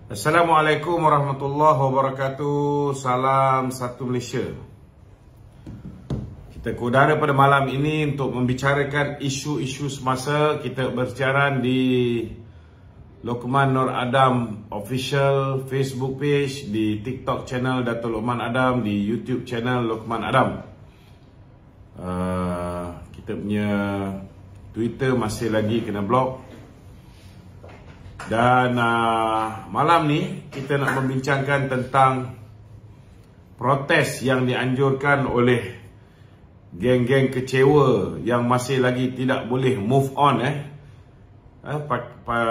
Assalamualaikum warahmatullahi wabarakatuh. Salam satu Malaysia. Kita ke udara pada malam ini untuk membicarakan isu-isu semasa. Kita bersiaran di Luqman Nur Adam Official Facebook page, di TikTok channel Dato' Luqman Adam, di YouTube channel Luqman Adam. Kita punya Twitter masih lagi kena blok. Dan malam ni kita nak membincangkan tentang protes yang dianjurkan oleh geng-geng kecewa yang masih lagi tidak boleh move on.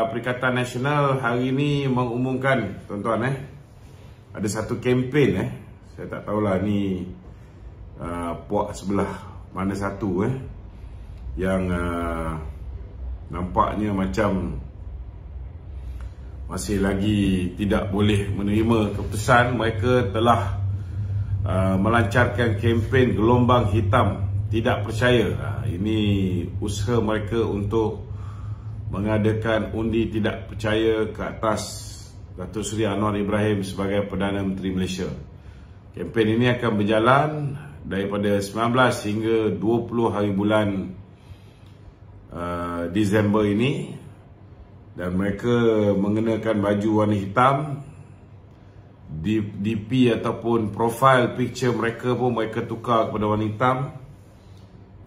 Perikatan Nasional hari ini mengumumkan, tuan-tuan, ada satu kempen. Saya tak tahulah ni puak sebelah mana satu yang nampaknya macam masih lagi tidak boleh menerima keputusan. Mereka telah melancarkan kempen gelombang hitam tidak percaya. Ini usaha mereka untuk mengadakan undi tidak percaya ke atas Datuk Seri Anwar Ibrahim sebagai Perdana Menteri Malaysia. Kempen ini akan berjalan daripada 19 hingga 20 hari bulan Disember ini. Dan mereka mengenakan baju warna hitam. DP ataupun profile picture mereka pun mereka tukar kepada warna hitam.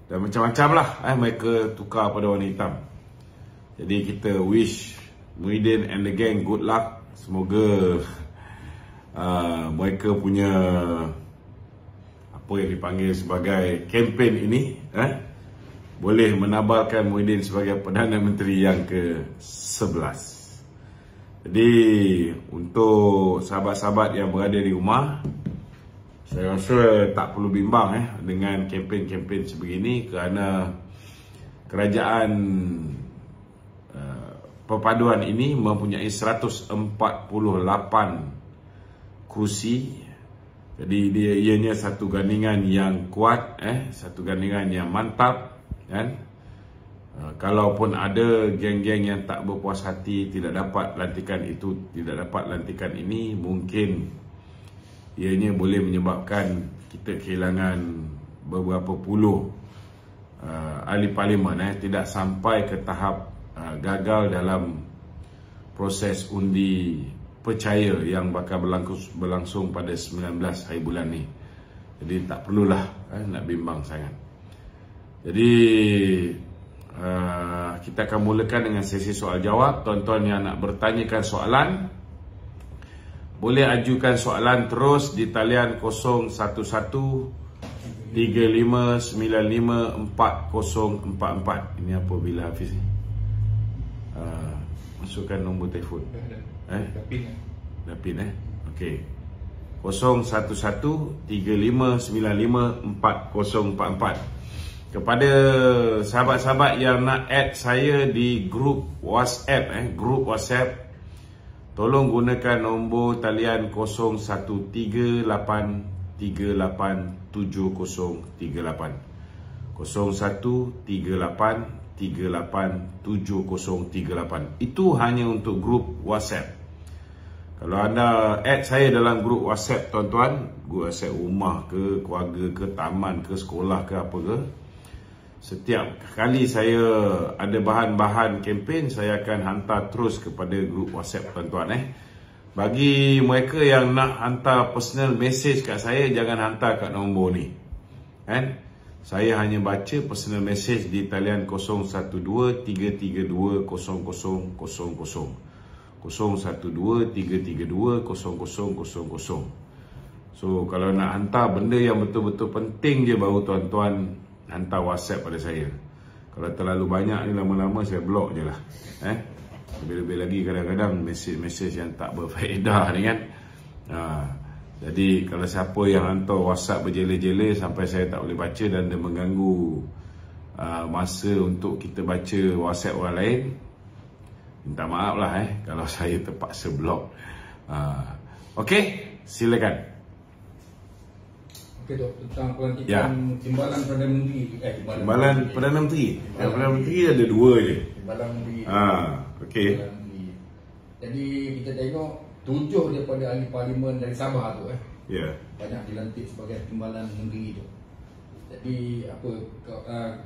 Dan macam-macam lah mereka tukar pada warna hitam. Jadi kita wish Muhyiddin and the gang good luck. Semoga mereka punya apa yang dipanggil sebagai kempen ini boleh menabalkan Muhyiddin sebagai Perdana Menteri yang ke-11. Jadi untuk sahabat-sahabat yang berada di rumah, saya rasa tak perlu bimbang dengan kempen-kempen sebegini, kerana kerajaan perpaduan ini mempunyai 148 kerusi. Jadi ianya satu gandingan yang kuat, satu gandingan yang mantap. Kalaupun ada geng-geng yang tak berpuas hati tidak dapat lantikan itu, tidak dapat lantikan ini, mungkin ianya boleh menyebabkan kita kehilangan beberapa puluh ahli parlimen, tidak sampai ke tahap gagal dalam proses undi percaya yang bakal berlangsung pada 19 hari bulan ni. Jadi tak perlulah nak bimbang sangat. Jadi kita akan mulakan dengan sesi soal jawab. Tuan-tuan yang nak bertanyakan soalan, boleh ajukan soalan terus di talian 011 3595 4044. Ini apabila Hafiz ni masukkan nombor telefon. Dah pin okey. 011 3595 4044. Kepada sahabat-sahabat yang nak add saya di grup WhatsApp, tolong gunakan nombor talian 0138387038. 0138387038. Itu hanya untuk grup WhatsApp. Kalau anda add saya dalam grup WhatsApp, tuan-tuan, grup WhatsApp rumah ke, keluarga ke, taman ke, sekolah ke, apa ke, setiap kali saya ada bahan-bahan kempen, saya akan hantar terus kepada grup WhatsApp, tuan-tuan. Bagi mereka yang nak hantar personal message kat saya, jangan hantar kat nombor ni. Saya hanya baca personal message di talian 012 332 0000. 012 332 0000. So kalau nak hantar benda yang betul-betul penting je, baru tuan-tuan hantar WhatsApp pada saya. Kalau terlalu banyak ni, lama-lama saya blok je lah. Lebih-lebih lagi kadang-kadang mesej-mesej yang tak berfaedah ni kan. Jadi kalau siapa yang hantar WhatsApp berjela-jela sampai saya tak boleh baca dan dia mengganggu masa untuk kita baca WhatsApp orang lain, minta maaf lah kalau saya terpaksa blok. Okey, silakan. Okey Dok, tentang pelantikan Timbalan Perdana Menteri. Timbalan Perdana Menteri. Perdana Menteri ada dua je. Timbalan Menteri. Okey. Jadi kita tengok 7 daripada ahli parlimen dari Sabah tu Ya. banyak dilantik sebagai timbalan menteri tu. Jadi apa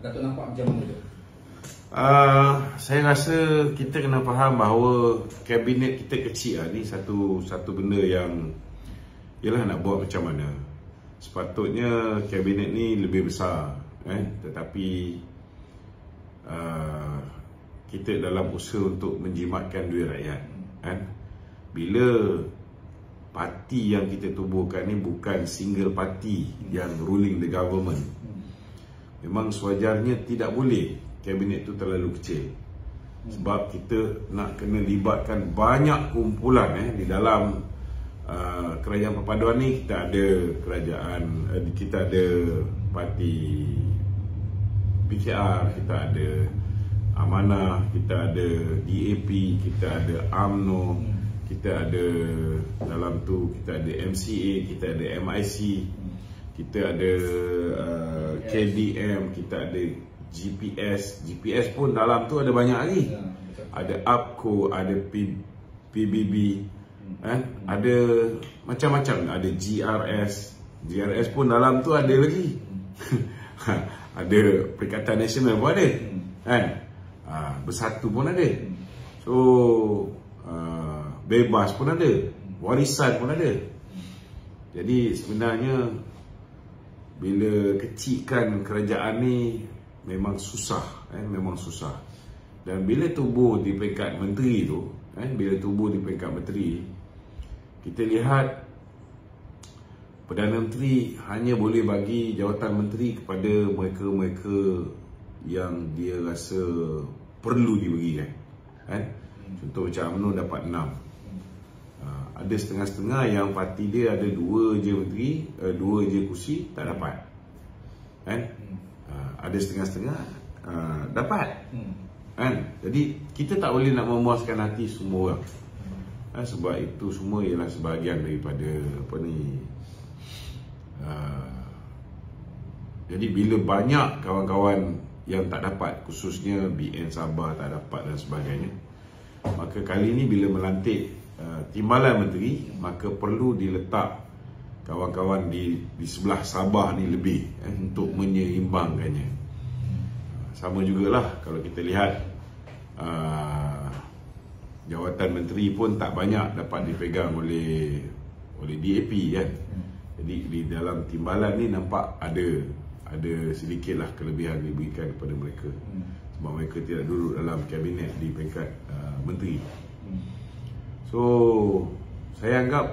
Datuk nampak macam mana tu? Saya rasa kita kena faham bahawa kabinet kita kecil ni satu benda yang ialah nak buat macam mana. Sepatutnya kabinet ni lebih besar, tetapi kita dalam usaha untuk menjimatkan duit rakyat, bila parti yang kita tubuhkan ni bukan single party yang ruling the government, memang sewajarnya tidak boleh kabinet tu terlalu kecil. Sebab kita nak kena libatkan banyak kumpulan di dalam kerajaan perpaduan ni. Kita ada kerajaan, kita ada parti PKR, kita ada Amanah, kita ada DAP, kita ada UMNO, kita ada dalam tu kita ada MCA, kita ada MIC, kita ada KDM, kita ada GPS pun dalam tu ada banyak lagi. Ada APCO, ada PBB, ada macam-macam, ada GRS pun dalam tu ada lagi. Ada Perikatan Nasional pun ada, Bersatu pun ada. So Bebas pun ada, Warisan pun ada. Jadi sebenarnya bila kecilkan kerajaan ni memang susah, memang susah. Dan bila tubuh di peringkat menteri tu, kita lihat Perdana Menteri hanya boleh bagi jawatan menteri kepada mereka-mereka yang dia rasa perlu diberikan, Contoh macam UMNO dapat 6. Ada setengah-setengah yang parti dia ada 2 je menteri, 2 je kursi, tak dapat, ada setengah-setengah dapat, Jadi kita tak boleh nak memuaskan hati semua orang, sebab itu semua ialah sebahagian daripada jadi bila banyak kawan-kawan yang tak dapat, khususnya BN Sabah tak dapat dan sebagainya, maka kali ini bila melantik timbalan menteri, maka perlu diletak kawan-kawan di sebelah Sabah ni lebih, untuk menyeimbangkannya. Sama jugalah kalau kita lihat jawatan menteri pun tak banyak dapat dipegang oleh DAP, Jadi di dalam timbalan ni nampak ada sedikitlah kelebihan diberikan kepada mereka, sebab mereka tidak duduk dalam kabinet di peringkat menteri. So saya anggap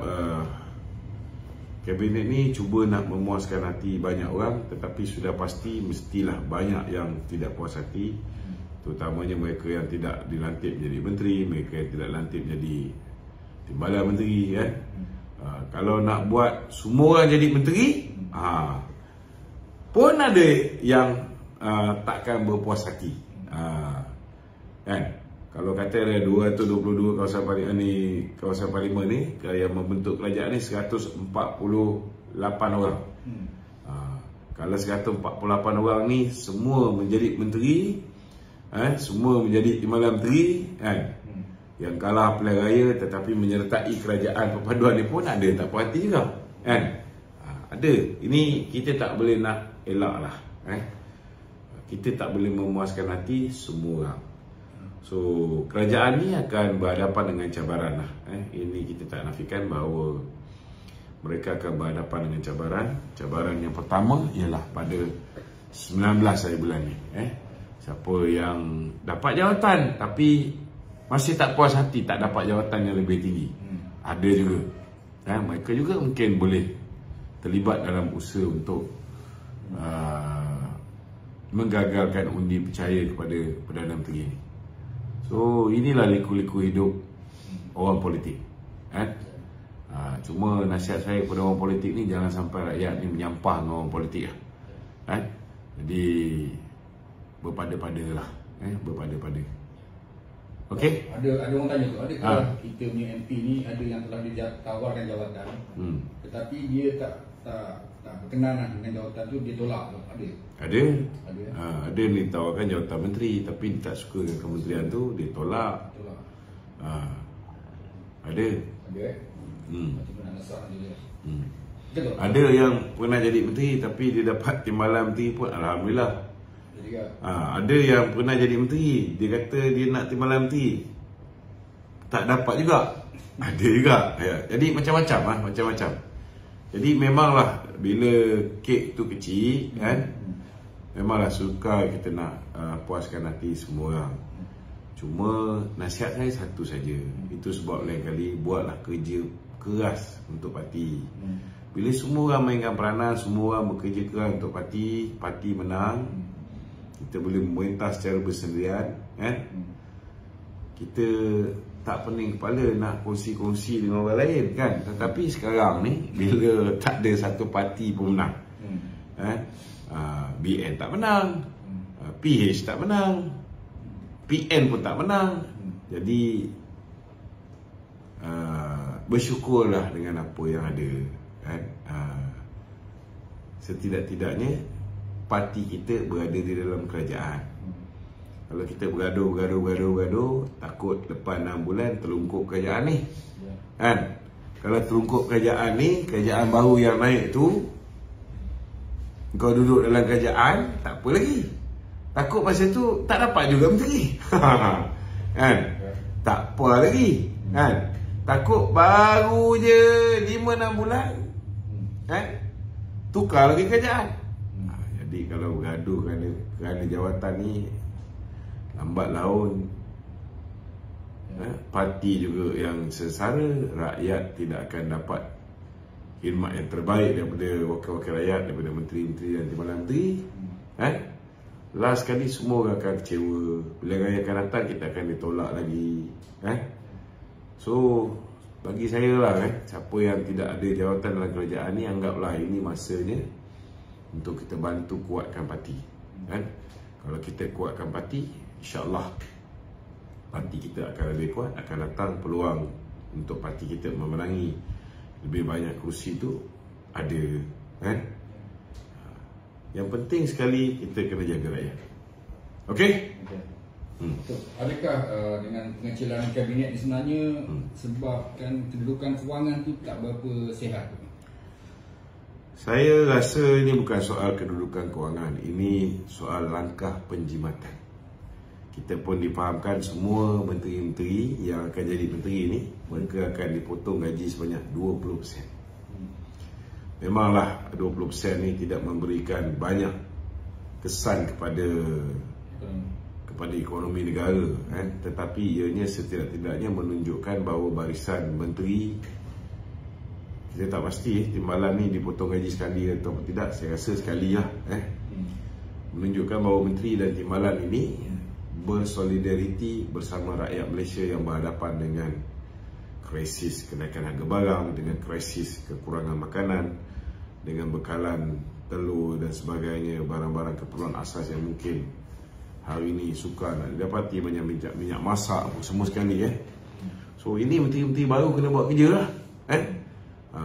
kabinet ni cuba nak memuaskan hati banyak orang, tetapi sudah pasti mestilah banyak yang tidak puas hati, terutamanya mereka yang tidak dilantik menjadi menteri, mereka yang tidak dilantik menjadi timbalan menteri, Kalau nak buat semua orang jadi menteri, pun ada yang takkan berpuas hati, Kalau kata ada 222 kawasan parlimen ni yang membentuk kerajaan ni 148 orang. Kalau 148 orang ni semua menjadi menteri, semua menjadi timbalan menteri, yang kalah pilihan raya tetapi menyertai kerajaan perpaduan ni pun ada tak puas hati juga, Ada. Ini kita tak boleh nak elak lah, Kita tak boleh memuaskan hati semua orang. So kerajaan ni akan berhadapan dengan cabaran lah, Ini kita tak nafikan bahawa mereka akan berhadapan dengan cabaran. Cabaran yang pertama ialah pada 19 hari bulan ni, siapa yang dapat jawatan tapi masih tak puas hati, tak dapat jawatan yang lebih tinggi, ada juga, mereka juga mungkin boleh terlibat dalam usaha untuk menggagalkan undi percaya kepada Perdana Menteri ini. So inilah liku-liku hidup orang politik, Cuma nasihat saya kepada orang politik ni, jangan sampai rakyat ni menyampah dengan orang politik lah, Jadi berpada-pada lah, berpada-pada. Okey. Ada orang tanya tu, adakah kita punya MP ni ada yang telah ditawarkan jawatan, tetapi dia tak berkenan dengan jawatan tu, dia tolak tu, ada? Ada yang ditawarkan jawatan menteri tapi dia tak suka dengan kementerian tu, dia tolak. Ada. Ada ataupun nak nasab juga. Betul. Ada yang pernah jadi menteri tapi dia dapat timbalan menteri pun alhamdulillah. Ada yang pernah jadi menteri, dia kata dia nak timbalan menteri, tak dapat juga. Ada juga. Ya. Jadi macam-macam macam-macam. Jadi memanglah bila kek tu kecil kan, memanglah suka kita nak puaskan hati semua orang. Cuma nasihat saya satu saja. Itu sebab lain kali buatlah kerja keras untuk parti. Bila semua orang mainkan peranan, semua orang bekerja keras untuk parti, parti menang, kita boleh memerintah secara bersendirian kan. Kita tak pening kepala nak kongsi-kongsi dengan orang lain kan. Tetapi sekarang ni bila tak ada satu parti pun menang, BN tak menang, PH tak menang, PN pun tak menang. Jadi bersyukurlah dengan apa yang ada kan. Setidak-tidaknya parti kita berada di dalam kerajaan. Kalau kita bergaduh, takut lepas 6 bulan terlungkup kerajaan ni kan. Kalau terlungkup kerajaan ni, kerajaan baru yang naik tu, kau duduk dalam kerajaan, tak apa lagi. Takut masa tu tak dapat juga menteri kan. Tak apa lagi kan. Takut baru je 5-6 bulan kan, tukar lagi kerajaan. Jadi kalau bergaduh kerana jawatan ni, lambat laun parti juga yang sengsara, rakyat tidak akan dapat khidmat yang terbaik daripada wakil-wakil rakyat, daripada menteri-menteri dan timbalan menteri. Last kali semua orang akan kecewa. Bila raya akan datang, kita akan ditolak lagi. So bagi saya lah siapa yang tidak ada jawatan dalam kerajaan ni, anggaplah ini masanya untuk kita bantu kuatkan parti Kalau kita kuatkan parti, InsyaAllah parti kita akan lebih kuat, akan datang peluang untuk parti kita memenangi lebih banyak kursi tu ada Yang penting sekali kita kena jaga rakyat. Okey? Adakah dengan pengecilan kabinet ni sebenarnya sebabkan kedudukan kewangan tu tak berapa sihat? Saya rasa ini bukan soal kedudukan kewangan, ini soal langkah penjimatan. Kita pun difahamkan semua menteri-menteri yang akan jadi menteri ini, mereka akan dipotong gaji sebanyak 20%. Memanglah 20% ni tidak memberikan banyak kesan kepada ekonomi negara tetapi ianya setidak-tidaknya menunjukkan bahawa barisan menteri, kita tak pasti timbalan ni dipotong gaji sekali atau tidak, saya rasa sekali lah menunjukkan bahawa menteri dan timbalan ini bersolidariti bersama rakyat Malaysia yang berhadapan dengan krisis kenaikan harga barang, dengan krisis kekurangan makanan, dengan bekalan telur dan sebagainya, barang-barang keperluan asas yang mungkin hari ini sukar nak didapati, banyak minyak masak semua sekali So ini menteri-menteri baru kena buat kerja lah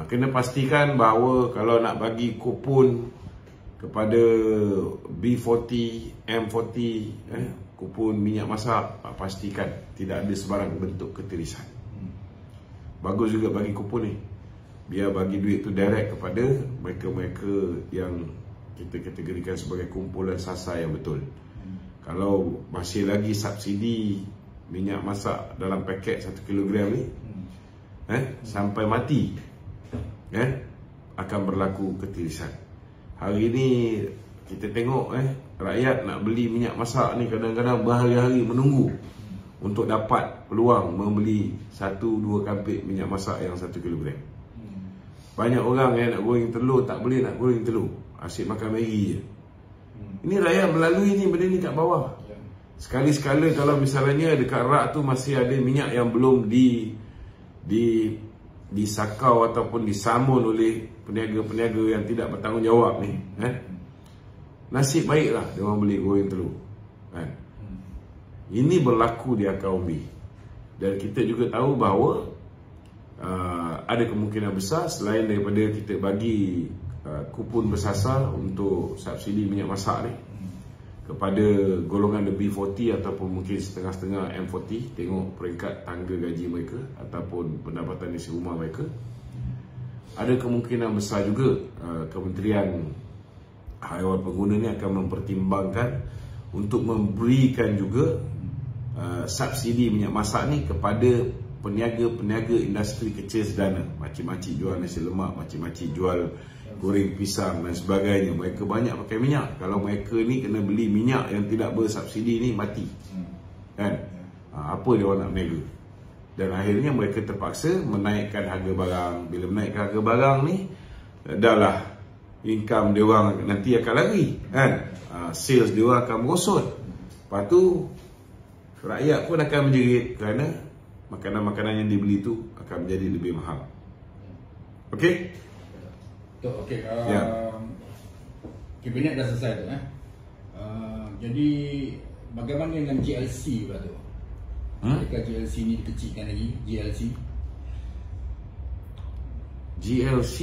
kena pastikan bahawa kalau nak bagi kupon kepada B40, M40 kupon minyak masak, pastikan tidak ada sebarang bentuk ketirisan. Bagus juga bagi kupon ni, biar bagi duit tu direct kepada mereka-mereka yang kita kategorikan sebagai kumpulan sasar yang betul. Kalau masih lagi subsidi minyak masak dalam paket 1 kilogram ni sampai mati akan berlaku ketirisan. Hari ni kita tengok rakyat nak beli minyak masak ni kadang-kadang berhari-hari menunggu untuk dapat peluang membeli 1-2 kampik minyak masak yang 1 kilogram. Banyak orang nak goreng telur tak boleh nak goreng telur, asyik makan Maggi je. Ini rakyat melalui ni benda ni kat bawah. Sekali-sekala kalau misalnya dekat rak tu masih ada minyak yang belum disakau ataupun disamun oleh peniaga-peniaga yang tidak bertanggungjawab ni, nasib baiklah dia orang beli goreng telur Ini berlaku di akar umbi. Dan kita juga tahu bahawa ada kemungkinan besar selain daripada kita bagi kupon bersasar untuk subsidi minyak masak ni, kepada golongan lebih 40 ataupun mungkin setengah-setengah M40, tengok peringkat tangga gaji mereka ataupun pendapatan isi rumah mereka, ada kemungkinan besar juga Kementerian Haiwan Pengguna ni akan mempertimbangkan untuk memberikan juga subsidi minyak masak ni kepada peniaga-peniaga industri kecil sederhana, makcik-makcik jual nasi lemak, makcik-makcik jual goreng pisang dan sebagainya. Mereka banyak pakai minyak. Kalau mereka ni kena beli minyak yang tidak bersubsidi ni, mati. Kan? Apa dia orang nak berniaga? Dan akhirnya mereka terpaksa menaikkan harga barang. Bila menaikkan harga barang ni, dah lah income dia orang nanti akan lari, kan? Sales dia orang akan merosot. Lepas tu rakyat pun akan menjerit kerana makanan-makanan yang dibeli tu akan menjadi lebih mahal. Okey? Okey, kabinet dah selesai tu, jadi bagaimana dengan GLC pula tu? Adakah GLC ni dikecilkan lagi? GLC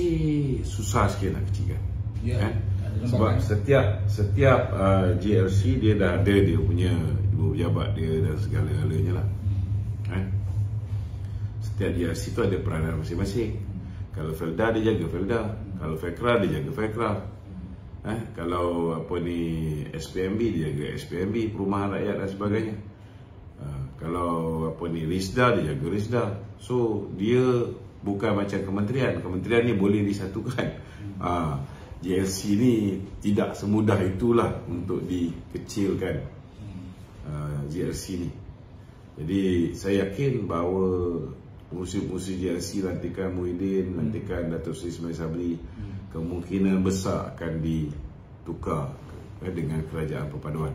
susah sikit nak kecilkan. Ya, sebab setiap GLC dia dah ada dia punya ibu pejabat dia dan segala-galanya lah. Setiap GLC tu ada peranan masing-masing. Kalau Felda dia jaga Felda, kalau Fekra dia jaga Fekra, kalau apa ni SPMB dia jaga SPMB, Perumahan Rakyat dan sebagainya. Kalau apa ni Risda dia jaga Risda. So dia bukan macam kementerian. Kementerian ni boleh disatukan. GLC ni tidak semudah itulah untuk dikecilkan GLC ni. Jadi saya yakin bahawa pengurusi-pengurusi GLC lantikan Muhyiddin, lantikan Datuk Seri Ismail Sabri, kemungkinan besar akan ditukar dengan kerajaan perpaduan.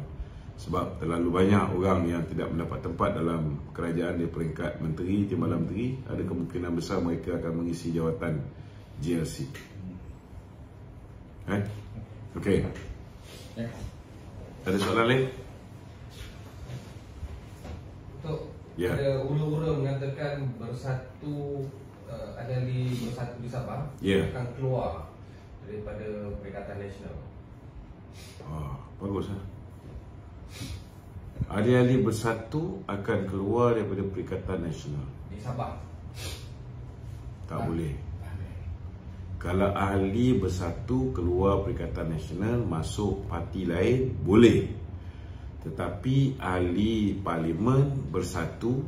Sebab terlalu banyak orang yang tidak mendapat tempat dalam kerajaan di peringkat menteri, timbalan menteri, ada kemungkinan besar mereka akan mengisi jawatan GLC. Okey. Ada soalan lain? Ada ura-ura mengatakan bersatu ahli bersatu di Sabah akan keluar daripada Perikatan Nasional. Bagus ahli-ahli bersatu akan keluar daripada Perikatan Nasional di Sabah. Tak boleh. Kalau ahli bersatu keluar Perikatan Nasional masuk parti lain boleh. Tetapi ahli parlimen bersatu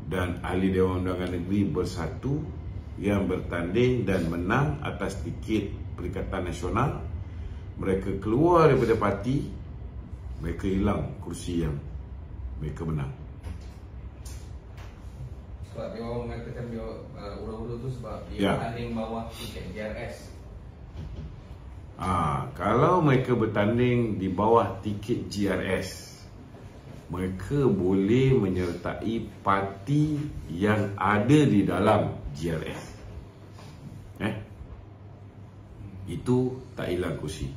dan ahli Dewan Undangan Negeri bersatu yang bertanding dan menang atas tiket Perikatan Nasional, mereka keluar daripada parti, mereka hilang kursi yang mereka menang. Sebab dia orang mengatakan dia ura-ura tu sebab dia bertanding bawah tiket JRS. Kalau mereka bertanding di bawah tiket GRS, mereka boleh menyertai parti yang ada di dalam GRS. Itu tak hilang kursi.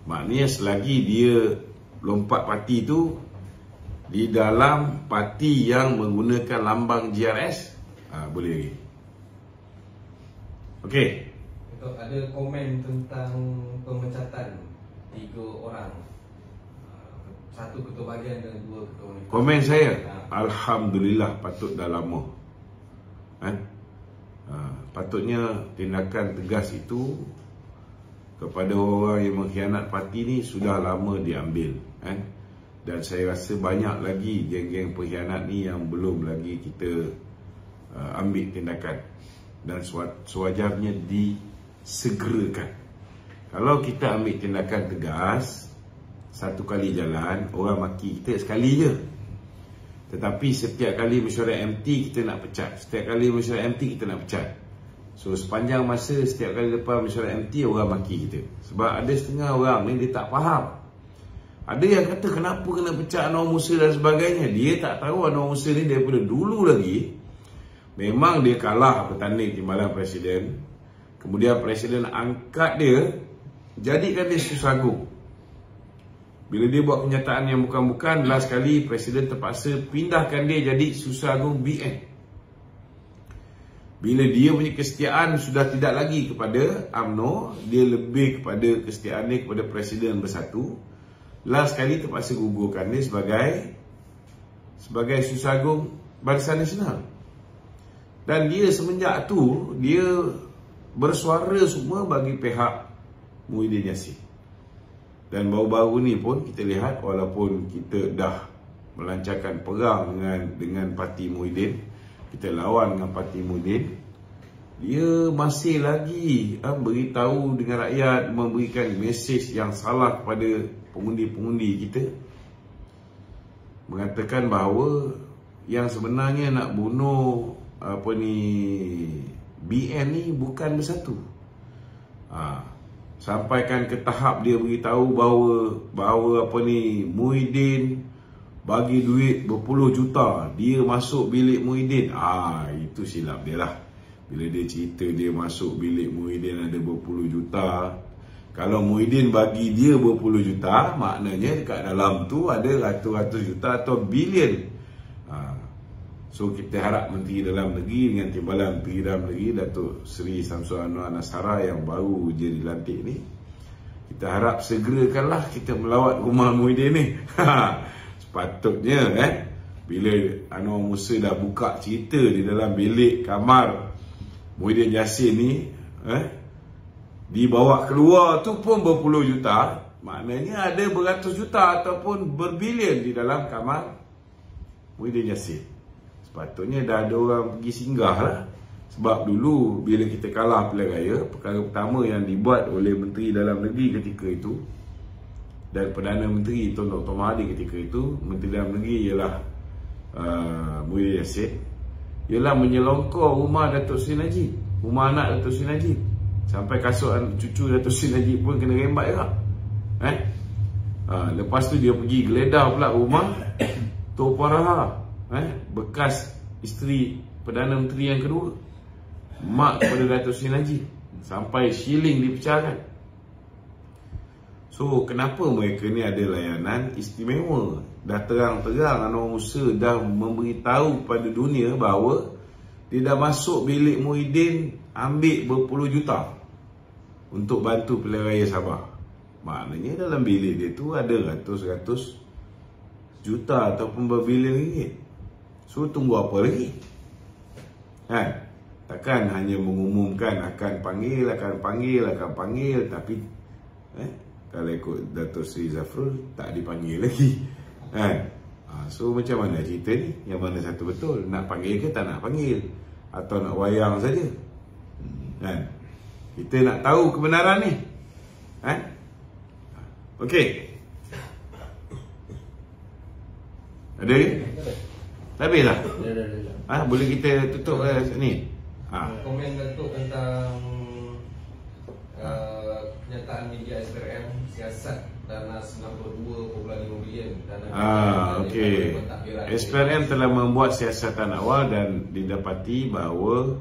Maknanya selagi dia lompat parti tu di dalam parti yang menggunakan lambang GRS, boleh lagi. Okey. Ada komen tentang pemecatan 3 orang, 1 ketua bahagian dan 2 ketua wanita. Komen saya, alhamdulillah, patut dah lama. Patutnya tindakan tegas itu kepada orang yang mengkhianat parti ni sudah lama diambil. Dan saya rasa banyak lagi geng-geng pengkhianat ni yang belum lagi kita ambil tindakan. Dan sewajarnya disegerakan. Kalau kita ambil tindakan tegas, satu kali jalan, orang maki kita sekali je. Tetapi setiap kali mesyuarat MT kita nak pecat, setiap kali mesyuarat MT kita nak pecat. So sepanjang masa setiap kali lepas mesyuarat MT, orang maki kita. Sebab ada setengah orang ni dia tak faham. Ada yang kata kenapa kena pecat Anwar Musa dan sebagainya. Dia tak tahu Anwar Musa ni daripada dulu lagi memang dia kalah bertanding timbalan presiden. Kemudian presiden angkat dia, jadikan dia Susah-Agung. Bila dia buat kenyataan yang bukan-bukan, last kali presiden terpaksa pindahkan dia jadi Susah-Agung BN. Bila dia punya kesetiaan sudah tidak lagi kepada UMNO, dia lebih kepada kesetiaan dia kepada Presiden Bersatu, last sekali terpaksa gugurkan dia sebagai Sussagung Barisan Nasional. Dan dia semenjak tu, dia bersuara semua bagi pihak Muhyiddin Yassin. Dan baru-baru ni pun kita lihat, walaupun kita dah melancarkan perang dengan parti Muhyiddin, kita lawan dengan parti Muhyiddin, dia masih lagi beritahu dengan rakyat, memberikan mesej yang salah kepada pengundi-pengundi kita, mengatakan bahawa yang sebenarnya nak bunuh BN ni bukan Bersatu. Sampaikan ke tahap dia beritahu bahawa Muhyiddin bagi duit berpuluh juta, dia masuk bilik Muhyiddin. Itu silap dia lah. Bila dia cerita dia masuk bilik Muhyiddin ada berpuluh juta, kalau Muhyiddin bagi dia berpuluh juta, maknanya dekat dalam tu ada ratus-ratus juta atau bilion. So kita harap Menteri Dalam Negeri dengan Timbalan Menteri Dalam Negeri, Datuk Seri Samsul Anwar Nasara yang baru je dilantik ni, kita harap segerakanlah kita melawat rumah Muhyiddin ni. Sepatutnya bila Anwar Musa dah buka cerita di dalam bilik kamar Muhyiddin Yassin ni, dibawa keluar tu pun berpuluh juta, maknanya ada beratus juta ataupun berbilion di dalam kamar Muhyiddin Yassin. Sepatutnya dah ada orang pergi singgah lah. Sebab dulu bila kita kalah pilihan raya, perkara pertama yang dibuat oleh Menteri Dalam Negeri ketika itu dan Perdana Menteri Tun Dr. Mahathir ketika itu, Menteri Dalam Negeri ialah Muhyiddin Yassin, ialah menyelongkor rumah Datuk Seri Najib, rumah anak Datuk Seri Najib, sampai kasut cucu Datuk Seri Najib pun kena rembat juga. Lepas tu dia pergi geledah pula rumah Tok Puan Raha, bekas isteri Perdana Menteri yang kedua, mak kepada Datuk Seri Najib, sampai shilling dipecahkan. So kenapa mereka ni ada layanan istimewa? Dah terang-terang Anwar Musa dah memberitahu kepada dunia bahawa dia dah masuk bilik Muhyiddin ambil berpuluh juta untuk bantu pilihan raya Sabah. Maknanya dalam bilik dia tu ada ratus-ratus juta ataupun berbilion ringgit. So tunggu apa lagi? Takkan hanya mengumumkan akan panggil, tapi kalau ikut Datuk Seri Zafrul tak dipanggil lagi. So macam mana cerita ni? Yang mana satu betul? Nak panggil ke tak nak panggil? Atau nak wayang saja? Kita nak tahu kebenaran ni. Okey. Ada ke? Habis lah. Boleh kita tutup ni. Komen Datuk tentang kenyataan media SPRM, siasat dana 92.5 bilion dana. Okey. SPRM telah membuat siasatan awal dan didapati bahawa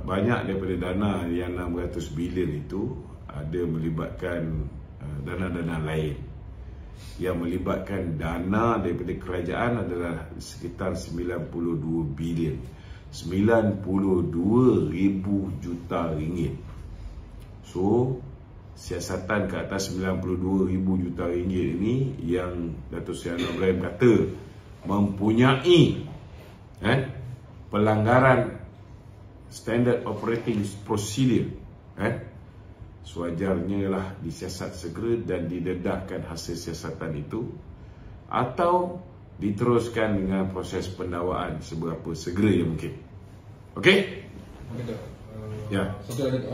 banyak daripada dana yang 600 bilion itu ada melibatkan dana-dana lain. Yang melibatkan dana daripada kerajaan adalah sekitar 92 bilion, 92,000 juta ringgit. So siasatan ke atas 92,000 juta ringgit ini yang Datuk Seri Anwar Ibrahim kata mempunyai pelanggaran standard operating procedure, sewajarnya lah disiasat segera dan didedahkan hasil siasatan itu atau diteruskan dengan proses pendakwaan seberapa segera yang mungkin. Okey? Ya. Satu ada tu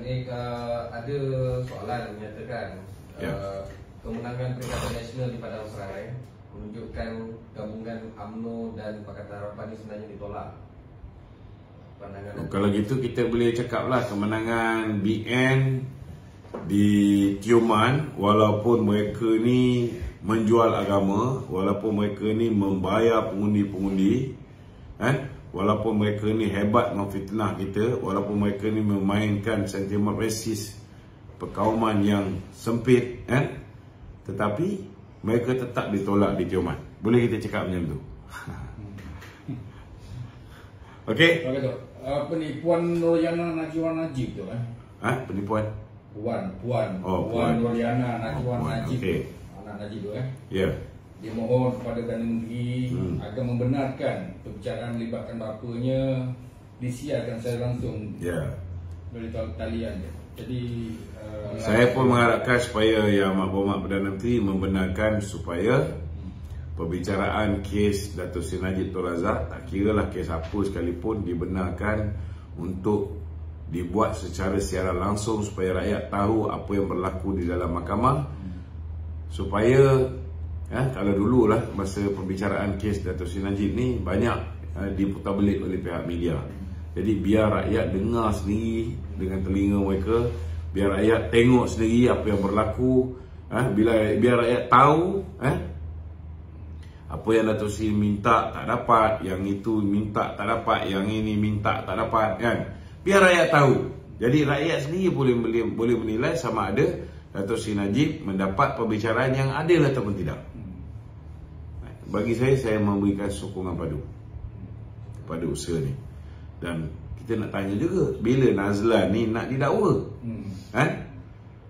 Ni ada soalan menyatakan kemenangan Perikatan Nasional di Padang Serai menunjukkan gabungan UMNO dan Pakatan Harapan ini sebenarnya ditolak. Kalau gitu kita boleh cakaplah kemenangan BN di Tioman, walaupun mereka ni menjual agama, walaupun mereka ni membayar pengundi-pengundi, walaupun mereka ni hebat memfitnah kita, walaupun mereka ni memainkan sentimen rasis, perkauman yang sempit, tetapi mereka tetap ditolak di Tioman. Boleh kita cakap macam tu? Okey. Puan Noriana Najwa Najib tu Penipuan? Puan Noriana Najwa Najib. Okay. Anak Najib tu Ya. Dia mohon kepada Perdana Menteri agar membenarkan perbicaraan melibatkan bapanya disiarkan secara langsung dari talian dia. Jadi saya pun mengharapkan supaya Yang Berhormat Perdana Menteri membenarkan supaya perbicaraan kes Dato' Seri Najib Tun Razak, tak kira lah kes apa sekalipun, dibenarkan untuk dibuat secara siaran langsung supaya rakyat tahu apa yang berlaku di dalam mahkamah. Supaya kalau dululah masa pembicaraan kes Dato' Seri Najib ni banyak diputarbelit oleh pihak media. Jadi biar rakyat dengar sendiri dengan telinga mereka, biar rakyat tengok sendiri apa yang berlaku, biar rakyat tahu apa yang Dato' Seri minta tak dapat, yang itu minta tak dapat, yang ini minta tak dapat, kan? Biar rakyat tahu. Jadi rakyat sendiri boleh menilai sama ada Dato' Seri Najib mendapat perbicaraan yang adil ataupun tidak. Bagi saya memberikan sokongan padu kepada usaha ni. Dan kita nak tanya juga, bila Nazlan ni nak didakwa?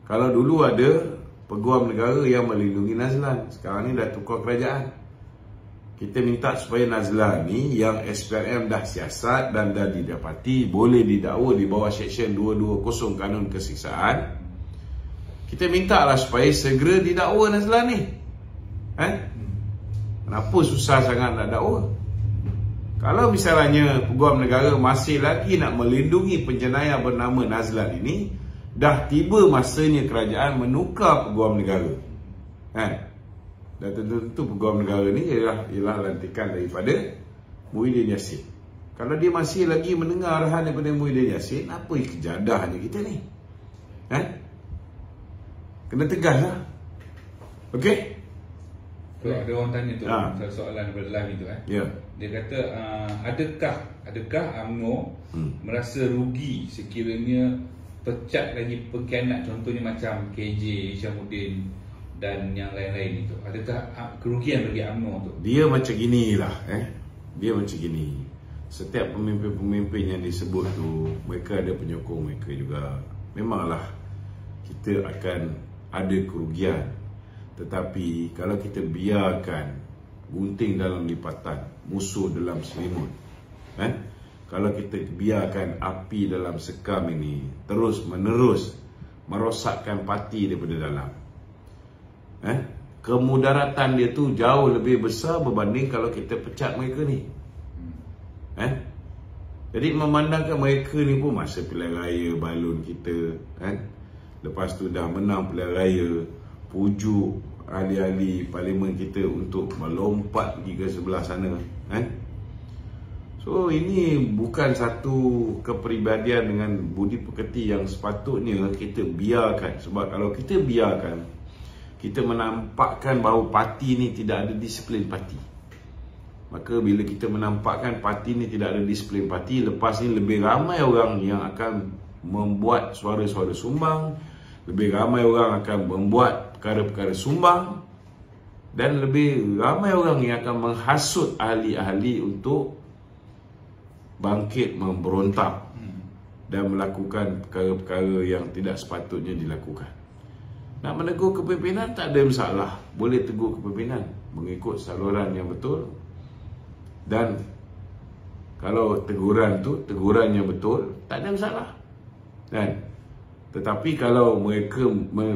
Kalau dulu ada peguam negara yang melindungi Nazlan, sekarang ni dah tukar kerajaan. Kita minta supaya Nazlan ni yang SPRM dah siasat dan dah didapati boleh didakwa di bawah Seksyen 220 Kanun Kesiksaan. Kita minta lah supaya segera didakwa Nazlan ni. Kenapa susah sangat nak dakwa? Kalau misalnya peguam negara masih lagi nak melindungi penjenayah bernama Nazlan ini, dah tiba masanya kerajaan menukar peguam negara. Dan tentu peguam negara ni ialah lantikan daripada Muhyiddin Yassin. Kalau dia masih lagi mendengar arahan daripada Muhyiddin Yassin, apa kejadahnya kita ni? Kena tegas lah. Okey? Ada orang tanya tu, soalan daripada live itu Dia kata adakah UMNO merasa rugi sekiranya pecat lagi pengkhianat, contohnya macam KJ, Hishhamuddin dan yang lain-lain itu? Adakah kerugian bagi UMNO tu? Dia macam ginilah Dia macam gini. Setiap pemimpin-pemimpin yang disebut tu, mereka ada penyokong mereka juga. Memanglah kita akan ada kerugian. Tetapi kalau kita biarkan gunting dalam lipatan, musuh dalam selimut, kalau kita biarkan api dalam sekam ini terus menerus merosakkan parti daripada dalam, kemudaratan dia tu jauh lebih besar berbanding kalau kita pecat mereka ni. Jadi memandangkan mereka ni pun masa pilihan raya balun kita, lepas tu dah menang pilihan raya, pujuk ahli-ahli parlimen kita untuk melompat pergi ke sebelah sana. So ini bukan satu kepribadian dengan budi pekerti yang sepatutnya kita biarkan. Sebab kalau kita biarkan, kita menampakkan bahawa parti ni tidak ada disiplin parti. Maka bila kita menampakkan parti ni tidak ada disiplin parti, lepas ni lebih ramai orang yang akan membuat suara-suara sumbang, lebih ramai orang akan membuat perkara-perkara sumbang, dan lebih ramai orang yang akan menghasut ahli-ahli untuk bangkit memberontak dan melakukan perkara-perkara yang tidak sepatutnya dilakukan. Nak menegur kepimpinan tak ada masalah, boleh tegur kepimpinan mengikut saluran yang betul. Dan kalau teguran tu teguran yang betul, tak ada masalah. Tetapi kalau mereka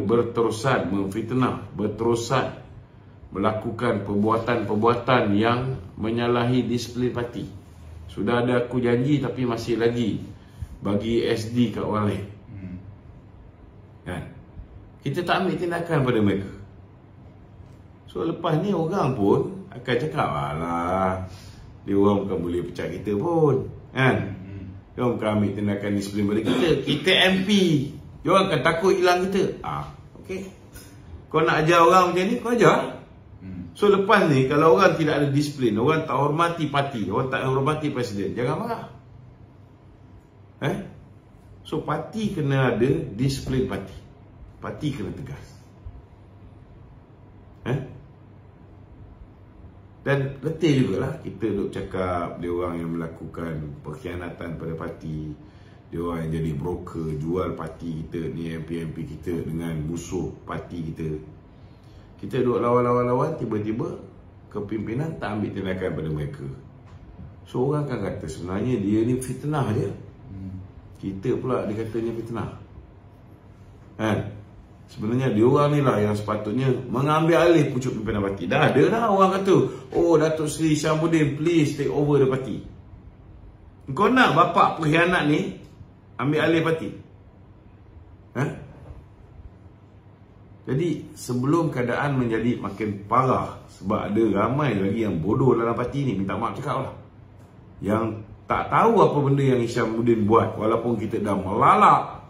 berterusan memfitnah, berterusan melakukan perbuatan-perbuatan yang menyalahi disiplin parti, sudah ada aku janji tapi masih lagi bagi SD kat orang lain, kita tak ambil tindakan pada mereka. So lepas ni orang pun akan cakap, alah, dia orang bukan boleh pecat kita pun, dia orang bukan ambil tindakan disiplin pada kita. Kita MP, dia orang akan takut hilang kita. Okey, kau nak ajar orang macam ni, kau ajar. So lepas ni kalau orang tidak ada disiplin, orang tak hormati parti, orang tak hormati presiden, jangan marah. So parti kena ada disiplin parti. Parti kena tegas. Dan letih jugalah kita duk cakap dia orang yang melakukan pengkhianatan pada parti, dia orang yang jadi broker jual parti kita ni, MP-MP kita dengan musuh parti kita. Kita duk lawan-lawan, tiba-tiba kepimpinan tak ambil tindakan pada mereka. So orang akan kata sebenarnya dia ni fitnah je. Kita pula dikatanya fitnah. Kan? Sebenarnya diorang ni lah yang sepatutnya mengambil alih pucuk pimpinan parti. Dah ada dah orang kata, oh Datuk Seri Hishamuddin please take over the party. Kau nak bapak pengkhianat ni ambil alih parti? Jadi sebelum keadaan menjadi makin parah, sebab ada ramai lagi yang bodoh dalam parti ni, minta maaf cakap lah, yang tak tahu apa benda yang Hishamuddin buat. Walaupun kita dah melalak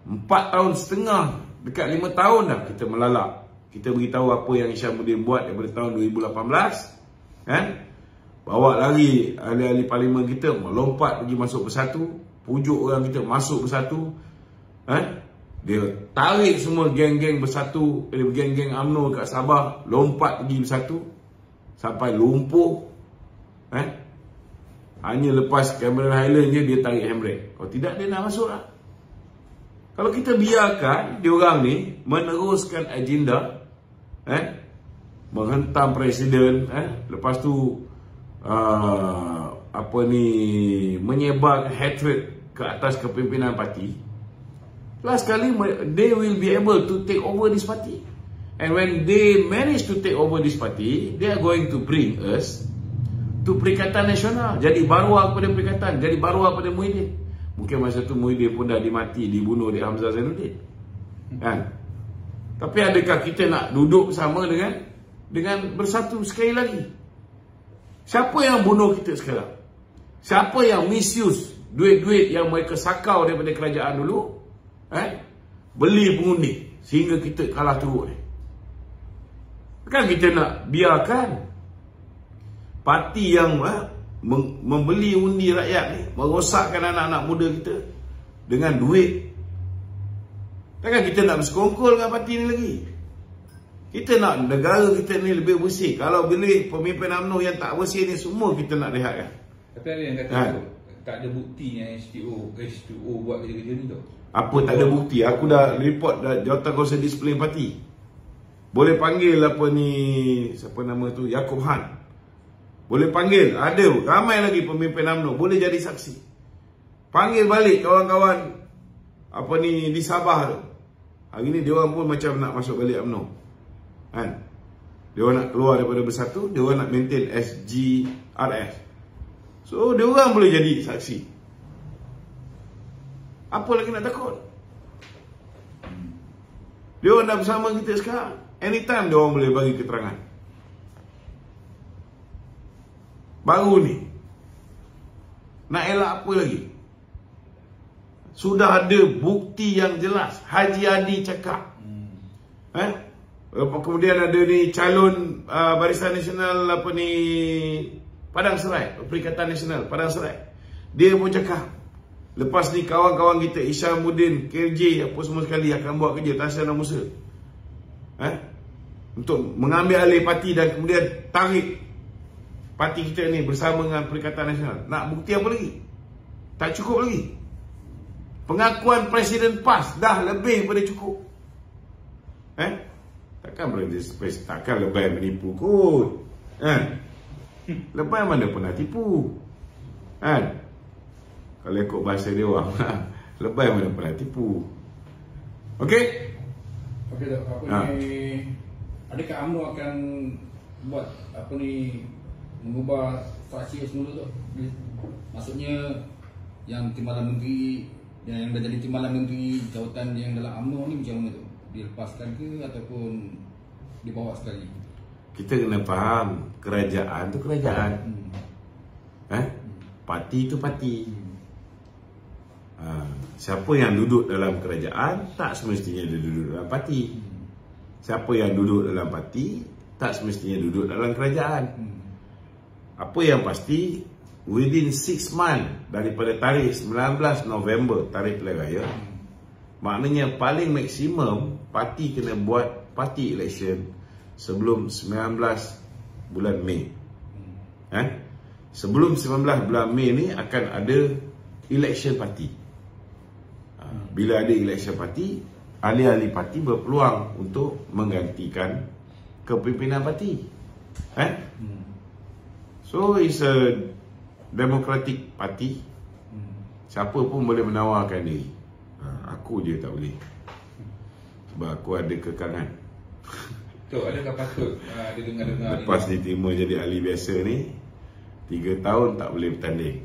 4 tahun setengah, dekat 5 tahun dah kita melalak. Kita beritahu apa yang Hishamuddin buat daripada tahun 2018, kan? Bawa lari ahli-ahli parlimen kita melompat pergi masuk Bersatu, pujuk orang kita masuk Bersatu, kan? Dia tarik semua geng-geng Bersatu, geng-geng UMNO kat Sabah, lompat pergi Bersatu sampai lumpuh, kan? Hanya lepas Cameron Highland je dia tarik handbrake. Kalau tidak dia nak masuk lah. Kalau kita biarkan diorang ni meneruskan agenda, menghentam presiden, lepas tu menyebar hatred ke atas kepimpinan parti, last kali they will be able to take over this party. And when they manage to take over this party, they are going to bring us to Perikatan Nasional. Jadi baruah kepada Perikatan, jadi baruah kepada Muhyiddin. Mungkin masa tu Muhyiddin pun dah dimati, dibunuh oleh Hamzah Zainuddin, kan? Tapi adakah kita nak duduk bersama dengan Bersatu sekali lagi? Siapa yang bunuh kita sekarang? Siapa yang misuse duit-duit yang mereka sakau daripada kerajaan dulu, beli pengundi sehingga kita kalah teruk ni? Kan kita nak biarkan parti yang membeli undi rakyat ni merosakkan anak-anak muda kita dengan duit? Takkan kita nak bersekongkol dengan parti ni lagi? Kita nak negara kita ni lebih bersih. Kalau boleh pemimpin UMNO yang tak bersih ni semua kita nak rehatkan. Tapi ada yang kata tak ada bukti yang H2O buat kerja-kerja ni tu. Apa tak ada bukti? Aku dah report dah Jawatankuasa Disiplin Parti. Boleh panggil apa ni, siapa nama tu, Yaakob Han. Boleh panggil, ada ramai lagi pemimpin UMNO boleh jadi saksi. Panggil balik kawan-kawan apa ni di Sabah tu. Hari ni dia orang pun macam nak masuk balik UMNO, kan? Dia orang nak keluar daripada Bersatu, dia orang nak maintain SGRS. So dia orang boleh jadi saksi. Apa lagi nak takut? Dia orang dah bersama kita sekarang. Anytime dia orang boleh bagi keterangan. Baru ni nak elak apa lagi? Sudah ada bukti yang jelas. Haji Adi cakap, kemudian ada ni calon Barisan Nasional apa ni Padang Serai, Perikatan Nasional Padang Serai, dia pun cakap lepas ni kawan-kawan kita Hishamuddin, KJ apa semua sekali akan buat kerja Tasyan Musa, untuk mengambil alih parti dan kemudian tarik parti kita ni bersama dengan Perikatan Nasional. Nak bukti apa lagi? Tak cukup lagi. Pengakuan Presiden PAS dah lebih daripada cukup. Takkan lebay menipu kot. Lebay mana pernah tipu? Kalau ikut bahasa dia orang, lebay mana pernah tipu. Okey? Okey dah, apa ni, adakah UMNO akan buat apa ni, mengubah fraksi semula tu? Maksudnya yang timbalan menteri, yang dah jadi timbalan menteri jawatan yang dalam UMNO ni macam mana tu? Dilepaskan ke ataupun dibawa sekali? Kita kena faham, kerajaan tu kerajaan. Parti tu parti. Siapa yang duduk dalam kerajaan tak semestinya dia duduk dalam parti. Siapa yang duduk dalam parti tak semestinya duduk dalam kerajaan. Apa yang pasti, within 6 months daripada tarikh 19 November, tarikh pilihan raya, maknanya paling maksimum parti kena buat party election sebelum 19 bulan Mei. Sebelum 19 bulan Mei ni akan ada election party. Bila ada election party, ahli-ahli parti berpeluang untuk menggantikan kepimpinan parti. So it's a democratic party. Siapa pun boleh menawarkan diri. Aku je tak boleh. Sebab aku ada kekangan. Tok, adakah patut dia dengar-dengar lepas diterima jadi ahli biasa ni 3 tahun tak boleh bertanding.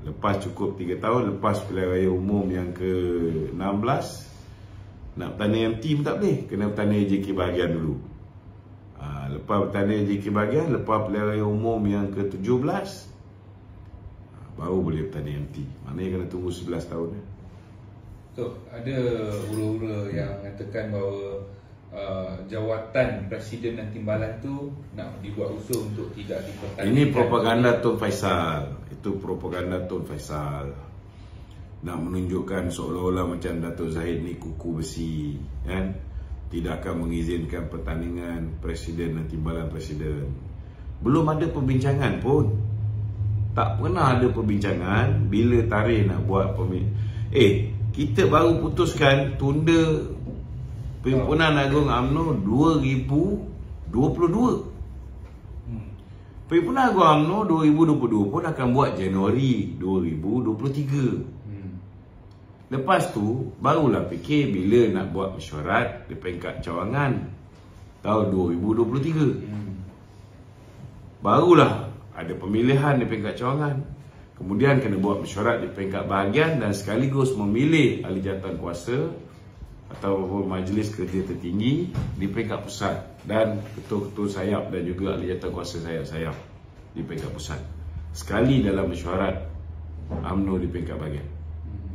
Lepas cukup 3 tahun, lepas pilihan raya umum yang ke-16 nak bertanding MT pun tak boleh, kena bertanding JK bahagian dulu. Lepas bertanding JK bahagian, lepas pilihan raya umum yang ke-17 baru boleh bertanding MT. Maknanya kena tunggu 11 tahun. Tok, ada ura-ura yang mengatakan bahawa jawatan Presiden dan Timbalan tu nak dibuat usul untuk tidak dipertandingkan. Ini propaganda Tun Faisal. Itu propaganda Tun Faisal. Nak menunjukkan seolah-olah macam Dato' Zahid ni kuku besi, kan? Tidak akan mengizinkan pertandingan Presiden dan Timbalan Presiden. Belum ada perbincangan pun. Tak pernah ada perbincangan bila tarikh nak buat kita baru putuskan tunda Perhimpunan Agung UMNO 2022. Perhimpunan Agung UMNO 2022 pun akan buat Januari 2023. Lepas tu barulah fikir bila nak buat mesyuarat di peringkat cawangan tahun 2023. Barulah ada pemilihan di peringkat cawangan. Kemudian kena buat mesyuarat di peringkat bahagian dan sekaligus memilih ahli jawatan kuasa atau majlis kerja tertinggi di peringkat pusat dan ketua-ketua sayap dan juga ahli jawatan kuasa sayap-sayap di peringkat pusat. Sekali dalam mesyuarat UMNO di peringkat bahagian.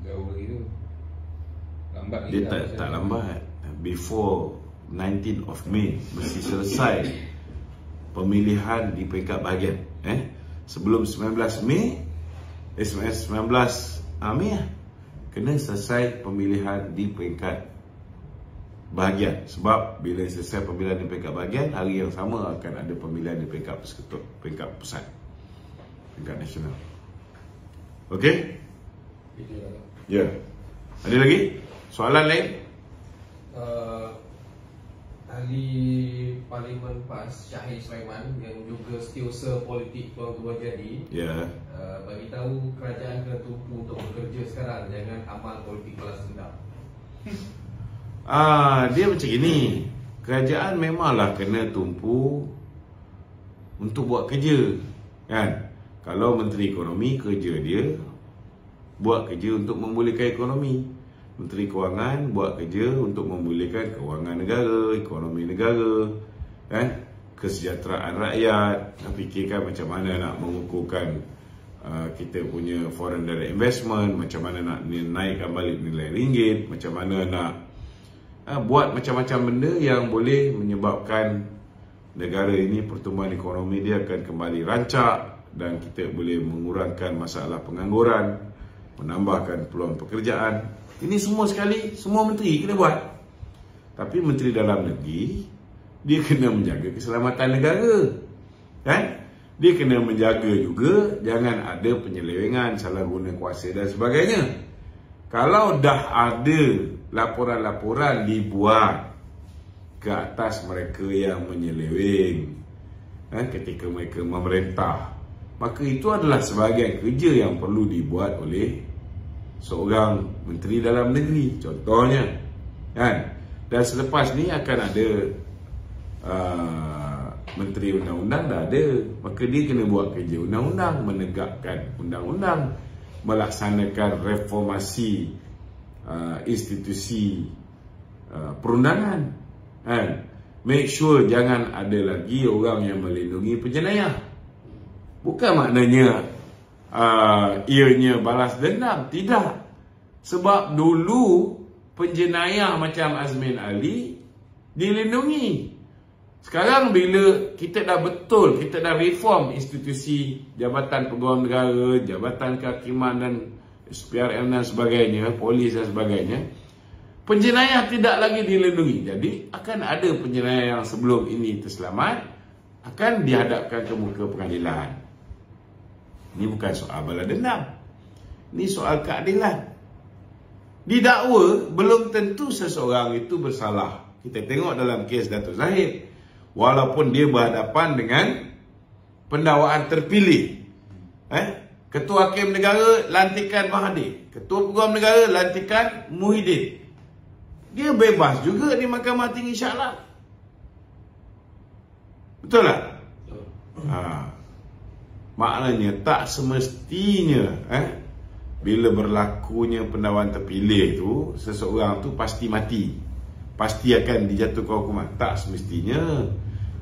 Jauh begitu. Lambat dia tak lambat. Before 19 of May mesti selesai pemilihan di peringkat bahagian. Sebelum 19 Mei kena selesai pemilihan di peringkat bahagian. Sebab bila selesai pemilihan di peringkat bahagian, hari yang sama akan ada pemilihan di peringkat persekutuan, peringkat pusat, peringkat nasional. Okey? Ya. Ada lagi soalan lain? Ahli Parlimen PAS Syahid Sulaiman yang juga setiausaha politik Pulau Dua Jadi bagi tahu kerajaan kena tumpu untuk bekerja sekarang, jangan amal politik balas dendam. Dia macam ini. Kerajaan memanglah kena tumpu untuk buat kerja, kan? Kalau Menteri Ekonomi, kerja dia buat kerja untuk memulihkan ekonomi. Menteri Kewangan buat kerja untuk memulihkan kewangan negara, ekonomi negara, kan? Kesejahteraan rakyat. Fikirkan macam mana nak mengukuhkan kita punya foreign direct investment, macam mana nak naikkan balik nilai ringgit, macam mana nak buat macam-macam benda yang boleh menyebabkan negara ini pertumbuhan ekonomi dia akan kembali rancak dan kita boleh mengurangkan masalah pengangguran, menambahkan peluang pekerjaan. Ini semua sekali, semua menteri kena buat. Tapi Menteri Dalam Negeri, dia kena menjaga keselamatan negara, kan? Dia kena menjaga juga jangan ada penyelewengan, salah guna kuasa dan sebagainya. Kalau dah ada laporan-laporan dibuat ke atas mereka yang menyeleweng, ketika mereka memerintah, maka itu adalah sebahagian kerja yang perlu dibuat oleh seorang Menteri Dalam Negeri, contohnya, kan? Dan selepas ni akan ada Menteri Undang-Undang, dah ada, maka dia kena buat kerja undang-undang, menegakkan undang-undang, melaksanakan reformasi institusi perundangan, kan? Make sure jangan ada lagi orang yang melindungi penjenayah. Bukan maknanya ianya balas dendam, tidak. Sebab dulu penjenayah macam Azmin Ali dilindungi. Sekarang bila kita dah betul, kita dah reform institusi Jabatan Pegawai Negara, Jabatan Kehakiman dan SPRM dan sebagainya, polis dan sebagainya, penjenayah tidak lagi dilindungi. Jadi akan ada penjenayah yang sebelum ini terselamat akan dihadapkan ke muka pengadilan. Ini bukan soal balas dendam. Ini soal keadilan. Didakwa belum tentu seseorang itu bersalah. Kita tengok dalam kes Datuk Zahid, walaupun dia berhadapan dengan pendakwaan terpilih, Ketua Hakim Negara lantikan Mahathir, Ketua Peguam Negara lantikan Muhyiddin. Dia bebas juga di Mahkamah Tinggi Shah Alam. Betul tak? Maknanya tak semestinya bila berlakunya pendakwaan terpilih tu, seseorang tu pasti mati, pasti akan dijatuhkan hukuman. Tak semestinya.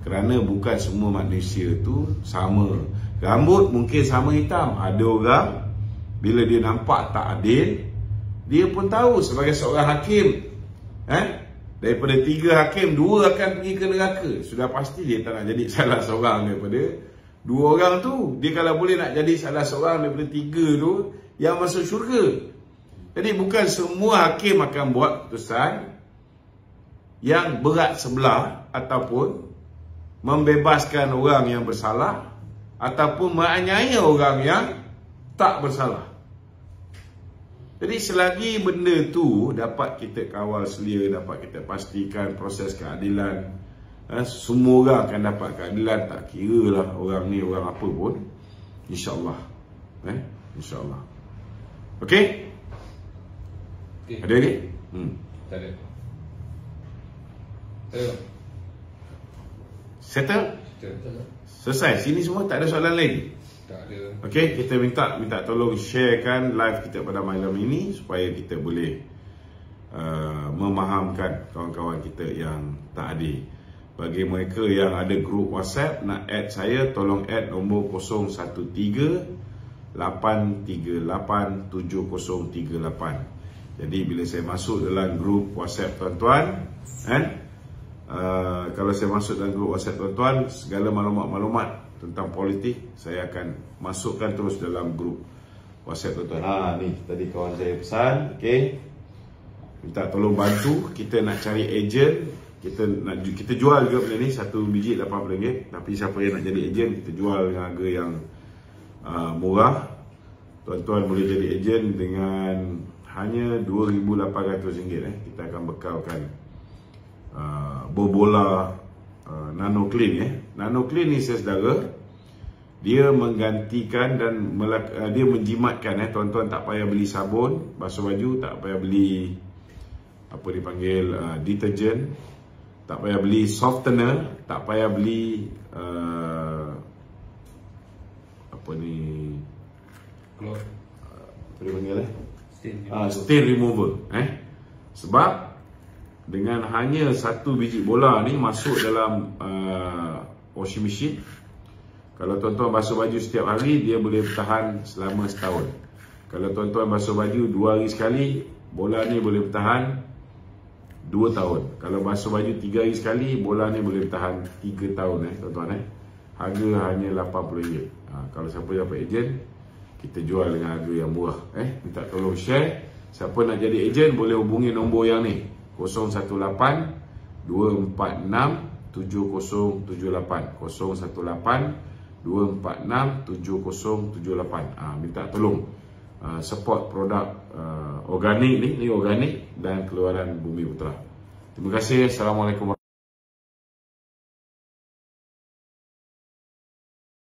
Kerana bukan semua manusia tu sama. Rambut mungkin sama hitam. Ada orang bila dia nampak tak adil, dia pun tahu sebagai seorang hakim, daripada 3 hakim, 2 akan pergi ke neraka. Sudah pasti dia tak nak jadi salah seorang daripada 2 orang tu. Dia kalau boleh nak jadi salah seorang daripada 3 tu yang masuk syurga. Jadi bukan semua hakim akan buat keputusan yang berat sebelah ataupun membebaskan orang yang bersalah ataupun menganiaya orang yang tak bersalah. Jadi selagi benda tu dapat kita kawal selia, dapat kita pastikan proses keadilan, semua orang akan dapat keadilan, tak kira lah orang ni orang apa pun, insyaAllah. InsyaAllah. Okey? Ada lagi? Tak ada. Settle? Selesai. Sini semua tak ada soalan lagi? Tak ada. Okey, kita minta tolong sharekan live kita pada malam ini supaya kita boleh memahamkan kawan-kawan kita yang tak ada. Bagi mereka yang ada grup WhatsApp nak add saya, tolong add nombor 013-838-7038. Jadi bila saya masuk dalam grup WhatsApp tuan-tuan, kalau saya masuk dalam grup WhatsApp tuan-tuan, segala maklumat-maklumat tentang politik saya akan masukkan terus dalam grup WhatsApp tuan-tuan. Ni tadi kawan saya pesan, okey. Minta tolong bantu, kita nak cari ejen. Kita jual juga benda ni, 1 biji RM80. Tapi siapa yang nak jadi ejen, kita jual dengan harga yang murah. Tuan-tuan boleh jadi ejen dengan hanya RM2,800. Kita akan bekalkan Bobola Nano Clean. Nano Clean ni saudara, dia menggantikan dan dia menjimatkan. Tuan-tuan tak payah beli sabun basuh baju, tak payah beli apa dipanggil deterjen, tak payah beli softener, tak payah beli apa ni, apa dipanggil stain remover. Sebab dengan hanya 1 biji bola ni masuk dalam washing machine, kalau tuan-tuan basuh baju setiap hari, dia boleh bertahan selama setahun. Kalau tuan-tuan basuh baju 2 hari sekali, bola ni boleh bertahan 2 tahun. Kalau basuh baju 3 hari sekali, bola ni boleh bertahan 3 tahun tuan-tuan. Harga hanya RM80. Kalau siapa dapat ejen, kita jual dengan harga yang murah. Minta tolong share. Siapa nak jadi ejen boleh hubungi nombor yang ni, 018-246-7078. 018-246-7078. Minta tolong support produk organik ni organik dan keluaran Bumi Putera. Terima kasih. Assalamualaikum.